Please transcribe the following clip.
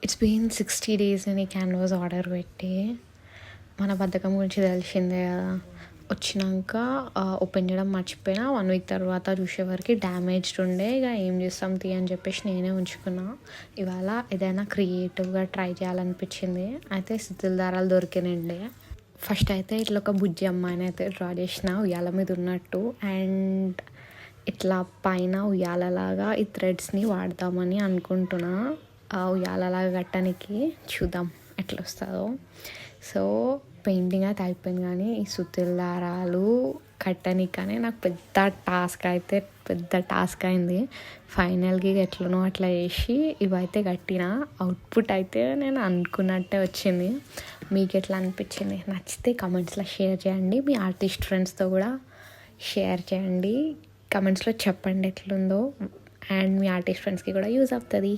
It's been 60 days నేను ఈ canvas order పెట్టి. మన బద్ధకం గురించి తెలిసిందే కదా. వచ్చినాక ఓపెన్ చేయడం మర్చిపోయినా. 1 వీక్ తర్వాత చూసేవరకు డ్యామేజ్డ్ ఉండే. ఇక ఏం చేస్తాం తీ అని చెప్పేసి నేనే ఉంచుకున్నా. ఇవాళ ఏదైనా క్రియేటివ్గా ట్రై చేయాలనిపించింది. అయితే సిద్ధిల దారాలు దొరికినండి. ఫస్ట్ అయితే ఇట్లా ఒక బుజ్జి అమ్మాయిని అయితే డ్రా చేసిన ఉయ్యాల మీద ఉన్నట్టు. అండ్ ఇట్లా పైన ఉయ్యాలలాగా ఈ థ్రెడ్స్ని వాడదామని అనుకుంటున్నా. ఉయ్యాలలాగా కట్టడానికి చూద్దాం ఎట్లా వస్తుందో. సో పెయింటింగ్ అయితే అయిపోయింది, కానీ ఈ సుత్తుల దారాలు కట్టడానికనే నాకు పెద్ద టాస్క్ అయింది. ఫైనల్గా ఎట్లనో అట్లా చేసి ఇవైతే కట్టిన. అవుట్పుట్ అయితే నేను అనుకున్నట్టే వచ్చింది. మీకు ఎట్లా అనిపించింది? నచ్చితే కమెంట్స్లో షేర్ చేయండి. మీ ఆర్టిస్ట్ ఫ్రెండ్స్తో కూడా షేర్ చేయండి. కమెంట్స్లో చెప్పండి ఎట్లుందో. అండ్ మీ ఆర్టిస్ట్ ఫ్రెండ్స్కి కూడా యూజ్ అవుతుంది.